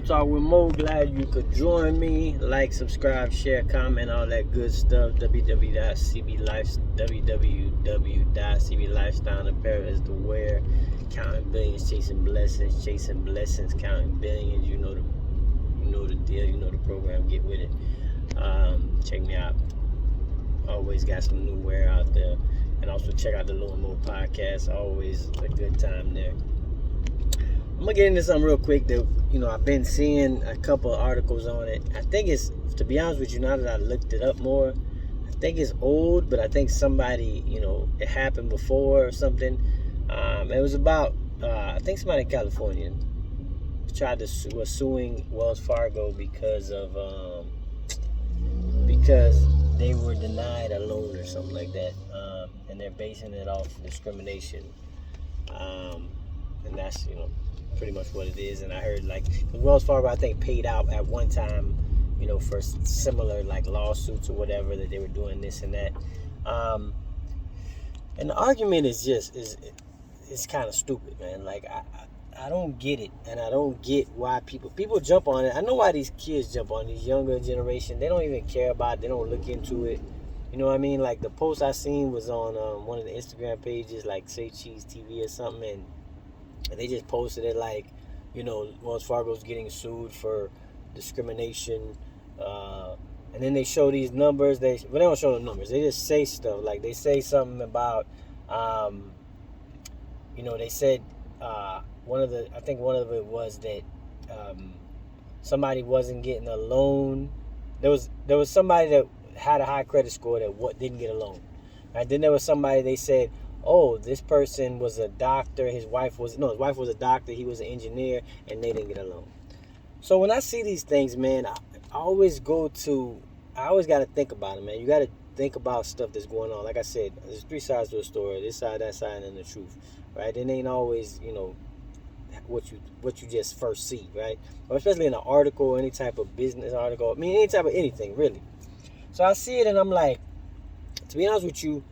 Talk with Mo. Glad you could join me. Like, subscribe, share, comment, all that good stuff. www.cblifestyle. The parrot is the where. Counting billions, chasing blessings, counting billions. You know the deal. You know the program. Get with it. Check me out. Always got some new wear out there. And also check out the Lil Mo podcast. Always a good time there. I'm gonna get into something real quick that I've been seeing a couple of articles on it. I think it's, to be honest with you, now that I looked it up more, I think it's old, but I think somebody, it happened before or something. It was about I think somebody in California was suing Wells Fargo because they were denied a loan or something like that, and they're basing it off discrimination, and that's pretty much what it is. And I heard Wells Fargo, I think, paid out at one time, for similar lawsuits or whatever, that they were doing this and that. And the argument is it's kind of stupid, man. I don't get it, and I don't get why people jump on it. I know why these kids jump on, these younger generation. They don't even care about it. They don't look into it. You know what I mean? The post I seen was on one of the Instagram pages, Say Cheese TV or something, and they just posted it Wells Fargo's getting sued for discrimination, and then they show these numbers. They don't show the numbers. They just say stuff they say something about, they said I think one of it was that somebody wasn't getting a loan. There was somebody that had a high credit score that didn't get a loan. Right? Then there was somebody, they said, oh, this person was a doctor. His wife was a doctor. He was an engineer, and they didn't get a loan. So when I see these things, man, I always got to think about it, man. You got to think about stuff that's going on. Like I said, there's three sides to a story: this side, that side, and the truth. Right? It ain't always, what you just first see, right? Or especially in an article, any type of business article. I mean, any type of anything, really. So I see it, and I'm like, to be honest with you,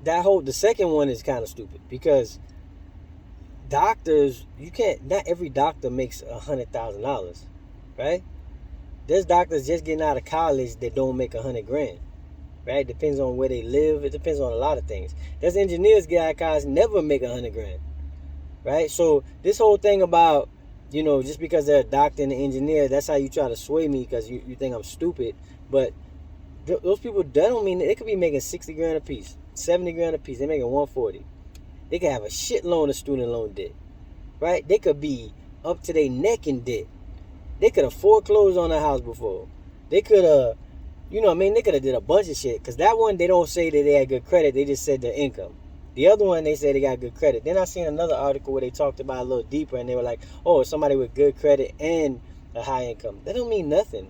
the second one is kind of stupid, because doctors, not every doctor makes $100,000, right? There's doctors just getting out of college that don't make $100,000, right? Depends on where they live. It depends on a lot of things. There's engineers get out of college never make $100,000, right? So this whole thing about, just because they're a doctor and an engineer, that's how you try to sway me, because you think I'm stupid. But those people, that don't mean, they could be making $60,000 a piece, $70,000 a piece. They're making $140,000. They could have a shit loan of student loan debt, right? They could be up to their neck in debt. They could have foreclosed on a house before. They could have, they could have did a bunch of shit. Because that one, they don't say that they had good credit. They just said their income. The other one, they say they got good credit. Then I seen another article where they talked about it a little deeper, and they were like, oh, somebody with good credit and a high income. That don't mean nothing.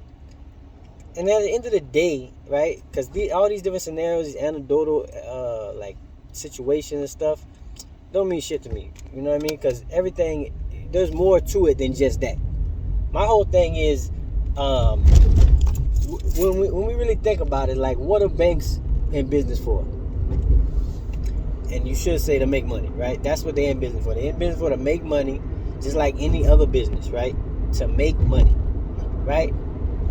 And at the end of the day, right, because all these different scenarios, these anecdotal situations and stuff, don't mean shit to me. You know what I mean? Because everything, there's more to it than just that. My whole thing is, when we really think about it, what are banks in business for? And you should say to make money, right? That's what they're in business for. They're in business for to make money, just like any other business, right? To make money, right?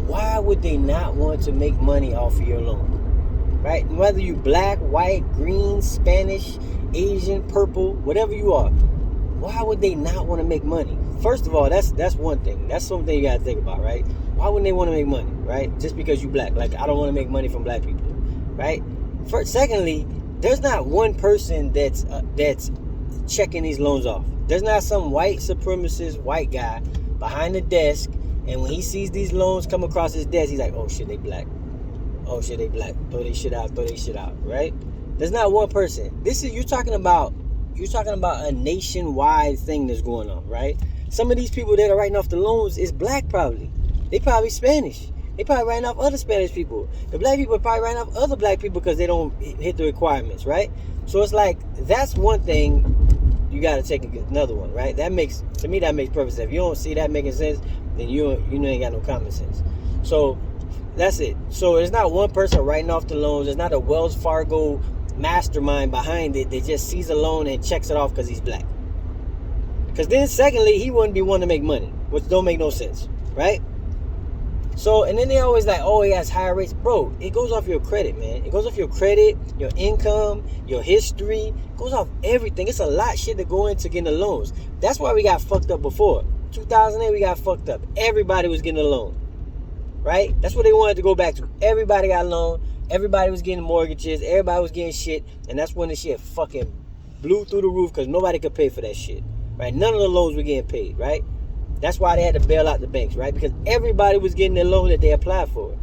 Why would they not want to make money off of your loan, right? Whether you black, white, green, Spanish, Asian, purple, whatever you are, why would they not want to make money? First of all, that's one thing. That's something you got to think about, right? Why wouldn't they want to make money, right? Just because you black. I don't want to make money from black people, right? Secondly, there's not one person that's checking these loans off. There's not some white supremacist white guy behind the desk, and when he sees these loans come across his desk, he's like, oh shit, they black. Oh shit, they black. Throw they shit out, right? There's not one person. You're talking about a nationwide thing that's going on, right? Some of these people that are writing off the loans is black probably. They probably Spanish. They probably writing off other Spanish people. The black people are probably writing off other black people because they don't hit the requirements, right? So it's that's one thing you got to take another one, right? To me, that makes perfect sense. If you don't see that making sense, then you ain't got no common sense. So that's it. So it's not one person writing off the loans. It's not a Wells Fargo mastermind behind it that just sees a loan and checks it off because he's black. Because then secondly, he wouldn't be one to make money, which don't make no sense. right? So, and then they always like, oh, he has higher rates. Bro, it goes off your credit, man. It goes off your credit, your income, your history. It goes off everything. It's a lot of shit to go into getting the loans. That's why we got fucked up before. 2008, we got fucked up. Everybody was getting a loan, right? That's what they wanted to go back to. Everybody got a loan. Everybody was getting mortgages. Everybody was getting shit. And that's when the shit fucking blew through the roof because nobody could pay for that shit, right? None of the loans were getting paid, right? That's why they had to bail out the banks, right? Because everybody was getting the loan that they applied for.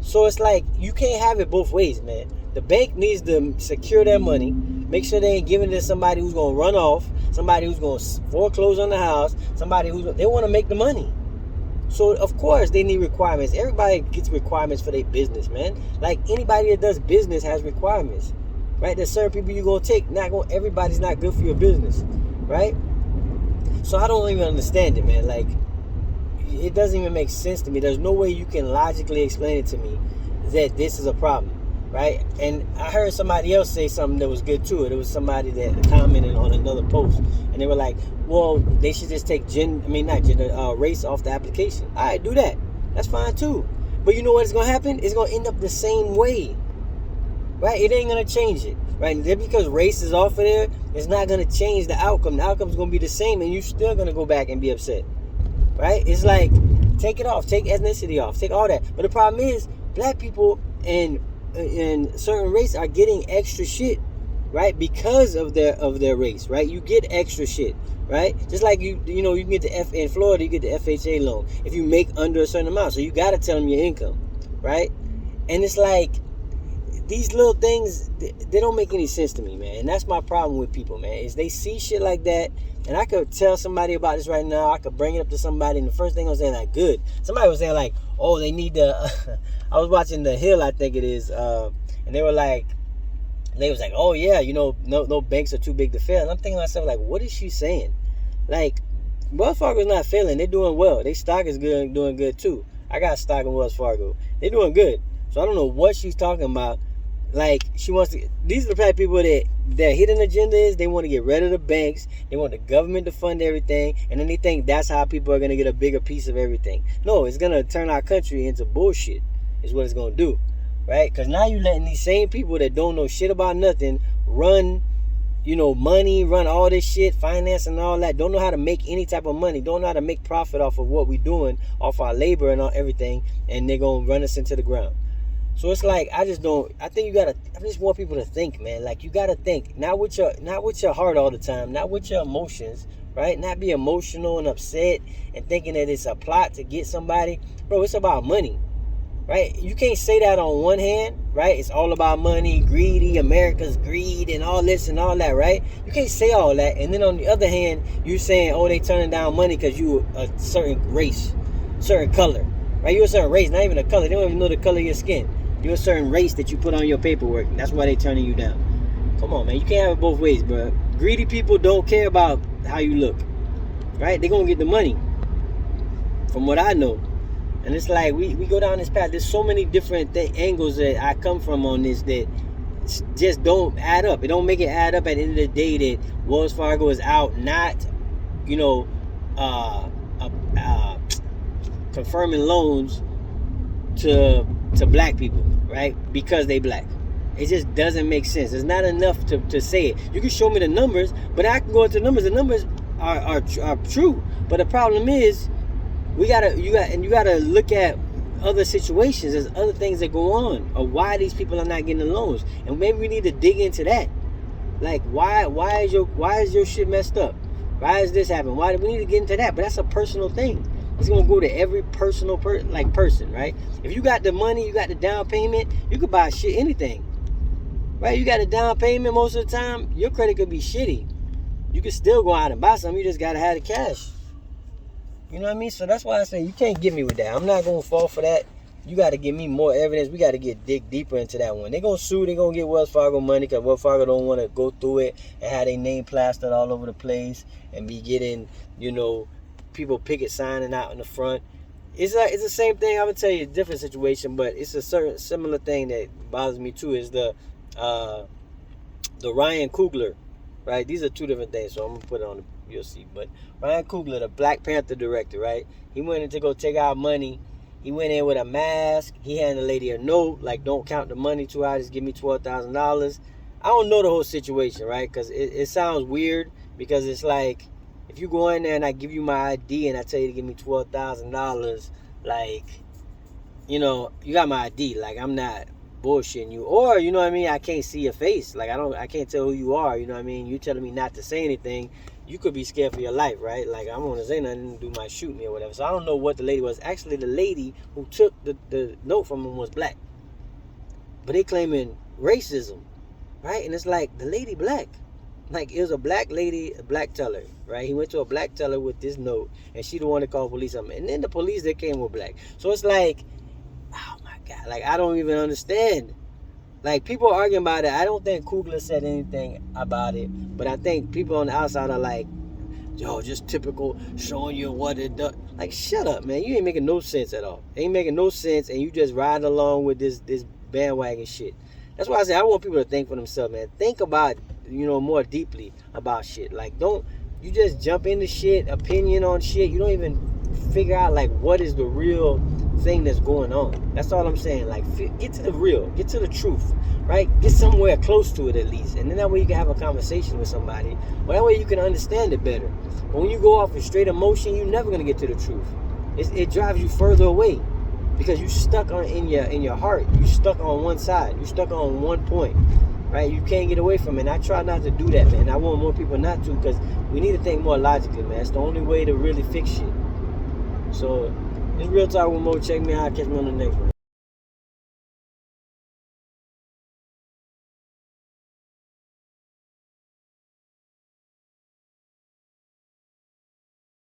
So it's like, you can't have it both ways, man. The bank needs to secure their money, make sure they ain't giving it to somebody who's going to run off, somebody who's going to foreclose on the house, somebody they want to make the money. So, of course, they need requirements. Everybody gets requirements for their business, man. Like, anybody that does business has requirements, right? There's certain people you're going to take. Everybody's not good for your business, right? So I don't even understand it, man. Like, it doesn't even make sense to me. There's no way you can logically explain it to me that this is a problem, right? And I heard somebody else say something that was good too. It was somebody that commented on another post, and they were like, well, they should just take race off the application. All right, do that. That's fine too. But you know what is going to happen? It's going to end up the same way, right? It ain't going to change it. Right, just because race is off of there, it's not going to change the outcome. The outcome's going to be the same, and you're still going to go back and be upset. Right? It's like, take it off. Take ethnicity off. Take all that. But the problem is, black people and certain race are getting extra shit, right? Because of their race, right? You get extra shit, right? Just like you can get in Florida, you get the FHA loan if you make under a certain amount. So you got to tell them your income, right? And it's like, these little things, they don't make any sense to me, man. And that's my problem with people, man, is they see shit like that. And I could tell somebody about this right now. I could bring it up to somebody, and the first thing I'm saying, like, good. Somebody was saying, like, oh, they need to... I was watching The Hill, I think it is, and they was like, oh, yeah, no banks are too big to fail. And I'm thinking to myself, like, what is she saying? Like, Wells Fargo's not failing. They're doing well. Their stock is good, doing good, too. I got stock in Wells Fargo. They're doing good. So I don't know what she's talking about. Like, she wants to... These are the type of people that their hidden agenda is they want to get rid of the banks. They want the government to fund everything. And then they think that's how people are going to get a bigger piece of everything. No, it's going to turn our country into bullshit is what it's going to do. Right? Because now you're letting these same people that don't know shit about nothing run, money, run all this shit, finance and all that. Don't know how to make any type of money. Don't know how to make profit off of what we're doing, off our labor and everything. And they're going to run us into the ground. So it's like, I just want people to think, man. Like, you gotta think, not with your heart all the time, not with your emotions, right? Not be emotional and upset and thinking that it's a plot to get somebody. Bro, it's about money, right? You can't say that on one hand, right? It's all about money, greedy, America's greed and all this and all that, right? You can't say all that. And then on the other hand, you're saying, oh, they turning down money because you a certain race, certain color, right? You're a certain race, not even a color. They don't even know the color of your skin. You're a certain race that you put on your paperwork. That's why they turning you down. Come on, man. You can't have it both ways, bro. Greedy people don't care about how you look, right? They're going to get the money, from what I know. And it's like, we go down this path. There's so many different angles that I come from on this that just don't add up. It don't make it add up at the end of the day that Wells Fargo is out not, confirming loans to black people, right? Because they black. It just doesn't make sense. It's not enough to say it. You can show me the numbers, but I can go into the numbers. The numbers are true. But the problem is, you gotta look at other situations. There's other things that go on, or why these people are not getting the loans, and maybe we need to dig into that. Like, why is your shit messed up? Why is this happening? Why do we need to get into that? But that's a personal thing. It's gonna go to every personal person, right? If you got the money, you got the down payment, you could buy anything, right? You got a down payment most of the time, your credit could be shitty. You could still go out and buy something. You just gotta have the cash. You know what I mean? So that's why I say you can't get me with that. I'm not gonna fall for that. You got to give me more evidence. We got to dig deeper into that one. They're gonna sue. They're gonna get Wells Fargo money because Wells Fargo don't want to go through it and have their name plastered all over the place and be getting, people picket signing out in the front. It's the same thing. I would tell you a different situation, but it's a certain similar thing that bothers me too. Is the Ryan Coogler, right? These are two different things, so I'm gonna put it on You'll see. But Ryan Coogler, the Black Panther director, right? He went in to go take out money. He went in with a mask. He handed the lady a note, like, don't count the money too high. Just give me $12,000. I don't know the whole situation, right? Because it sounds weird, because it's like, if you go in there and I give you my ID and I tell you to give me $12,000, like, you know, you got my ID. Like, I'm not bullshitting you. Or, you know what I mean, I can't see your face. Like, I can't tell who you are. You know what I mean? You telling me not to say anything. You could be scared for your life, right? Like, I'm going to say nothing, do my shoot me or whatever. So I don't know what the lady was. Actually, the lady who took the note from him was black. But they claiming racism, right? And it's like, the lady black. Like, it was a black lady, a black teller, right? He went to a black teller with this note, and she the one that called police on him. And then the police, they came with black. So it's like, oh my God, like, I don't even understand. Like, people are arguing about it. I don't think Coogler said anything about it, but I think people on the outside are like, yo, just typical, showing you what it does. Like, shut up, man. You ain't making no sense at all. Ain't making no sense, and you just riding along with this bandwagon shit. That's why I say I want people to think for themselves, man. Think about, you know, more deeply about shit. Like, don't, you just jump into shit, opinion on shit. You don't even figure out, like, what is the real thing that's going on. That's all I'm saying. Like, get to the real, get to the truth, right? Get somewhere close to it at least, and then that way you can have a conversation with somebody. Well, that way you can understand it better. But when you go off with straight emotion, you're never gonna get to the truth. It drives you further away, because you stuck on in your heart. You stuck on one side. You stuck on one point, right? You can't get away from it. And I try not to do that, man. I want more people not to, because we need to think more logically, man. It's the only way to really fix shit. So, it's Real Talk with Mo. Check me out. Catch me on the next one.